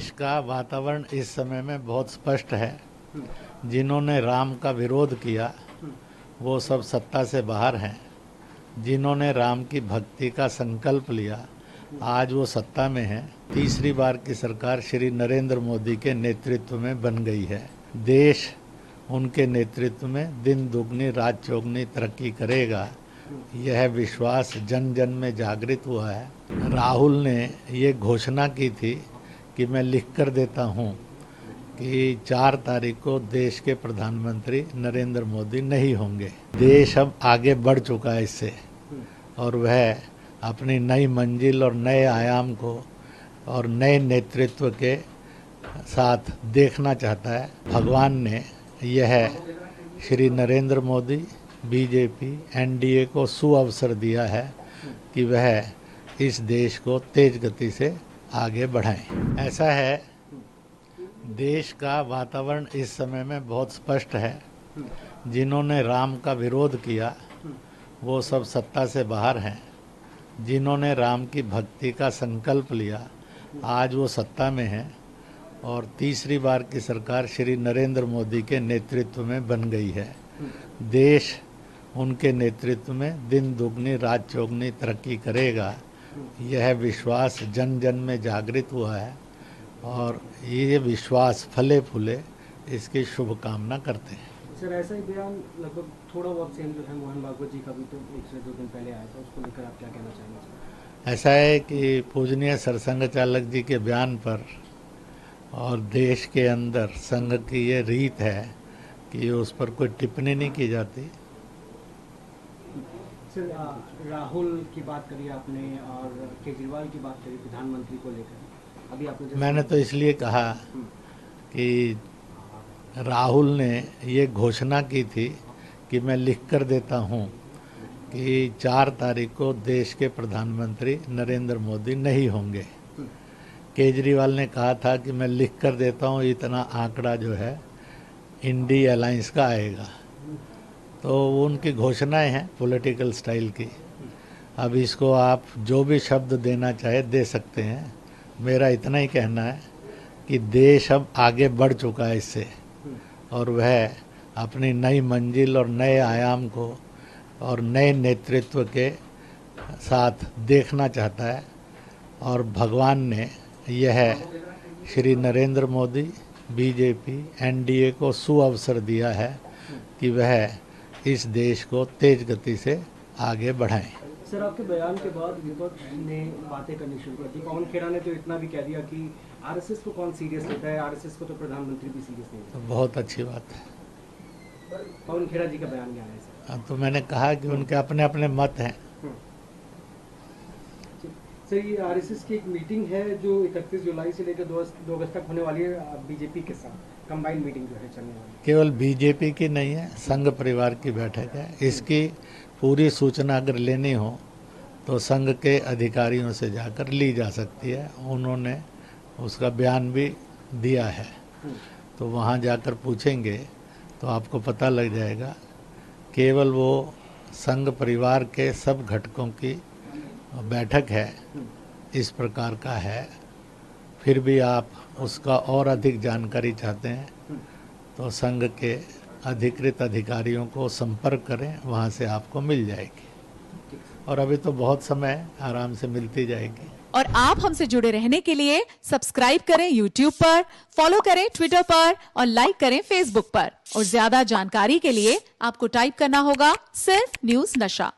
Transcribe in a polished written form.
देश का वातावरण इस समय में बहुत स्पष्ट है। जिन्होंने राम का विरोध किया वो सब सत्ता से बाहर हैं। जिन्होंने राम की भक्ति का संकल्प लिया आज वो सत्ता में हैं। तीसरी बार की सरकार श्री नरेंद्र मोदी के नेतृत्व में बन गई है। देश उनके नेतृत्व में दिन दुगनी रात चौगनी तरक्की करेगा, यह विश्वास जन जन में जागृत हुआ है। राहुल ने ये घोषणा की थी कि मैं लिख कर देता हूँ कि 4 तारीख को देश के प्रधानमंत्री नरेंद्र मोदी नहीं होंगे। देश अब आगे बढ़ चुका है इससे, और वह अपनी नई मंजिल और नए आयाम को और नए नेतृत्व के साथ देखना चाहता है। भगवान ने यह श्री नरेंद्र मोदी, बीजेपी, एनडीए को सुअवसर दिया है कि वह इस देश को तेज गति से आगे बढ़ाएं। ऐसा है, देश का वातावरण इस समय में बहुत स्पष्ट है। जिन्होंने राम का विरोध किया वो सब सत्ता से बाहर हैं। जिन्होंने राम की भक्ति का संकल्प लिया आज वो सत्ता में हैं, और तीसरी बार की सरकार श्री नरेंद्र मोदी के नेतृत्व में बन गई है। देश उनके नेतृत्व में दिन दुगनी रात चौगनी तरक्की करेगा, यह विश्वास जन जन में जागृत हुआ है, और ये विश्वास फले फूले, इसकी शुभकामना करते हैं। सर, ऐसा ही बयान लगभग थोड़ा बहुत सेम जो है मोहन भागवत जी का भी तो 1 से 2 दिन पहले आया था, उसको लेकर आप क्या कहना चाहेंगे? ऐसा है कि पूजनीय सरसंघ चालक जी के बयान पर और देश के अंदर संघ की ये रीत है कि उस पर कोई टिप्पणी नहीं की जाती। सर, राहुल की बात करी आपने और केजरीवाल की बात करी प्रधानमंत्री को लेकर। अभी आपने मैंने तो इसलिए कहा कि राहुल ने ये घोषणा की थी कि मैं लिख कर देता हूँ कि 4 तारीख को देश के प्रधानमंत्री नरेंद्र मोदी नहीं होंगे। केजरीवाल ने कहा था कि मैं लिख कर देता हूँ, इतना आंकड़ा जो है इंडी अलायंस का आएगा। तो उनकी घोषणाएं हैं पॉलिटिकल स्टाइल की। अब इसको आप जो भी शब्द देना चाहे दे सकते हैं। मेरा इतना ही कहना है कि देश अब आगे बढ़ चुका है इससे, और वह अपनी नई मंजिल और नए आयाम को और नए नेतृत्व के साथ देखना चाहता है। और भगवान ने यह श्री नरेंद्र मोदी, बीजेपी, एनडीए को सुअवसर दिया है कि वह इस देश को तेज गति से आगे बढ़ाएं। सर, आपके बयान के बाद विपक्ष ने बातें करनी शुरू कर दी। पवन खेड़ा ने तो इतना भी कह दिया कि आरएसएस को कौन सीरियस लेता है, आरएसएस को तो प्रधानमंत्री भी सीरियस नहीं लेता। तो बहुत अच्छी बात है। पवन खेड़ा जी का बयान क्या है सर? तो मैंने कहा कि उनके अपने अपने मत हैं। सर, ये आरएसएस की एक मीटिंग है जो 31 जुलाई से लेकर 2 अगस्त तक होने वाली है बीजेपी के साथ। कंबाइंड मीटिंग जो है चलने वाली, केवल बीजेपी की नहीं है, संघ परिवार की बैठक है। इसकी पूरी सूचना अगर लेनी हो तो संघ के अधिकारियों से जाकर ली जा सकती है। उन्होंने उसका बयान भी दिया है, तो वहाँ जाकर पूछेंगे तो आपको पता लग जाएगा। केवल वो संघ परिवार के सब घटकों की बैठक है, इस प्रकार का है। फिर भी आप उसका और अधिक जानकारी चाहते हैं तो संघ के अधिकृत अधिकारियों को संपर्क करें, वहाँ से आपको मिल जाएगी। और अभी तो बहुत समय आराम से मिलती जाएगी। और आप हमसे जुड़े रहने के लिए सब्सक्राइब करें YouTube पर, फॉलो करें Twitter पर और लाइक करें Facebook पर। और ज्यादा जानकारी के लिए आपको टाइप करना होगा सिर्फ न्यूज़ नशा।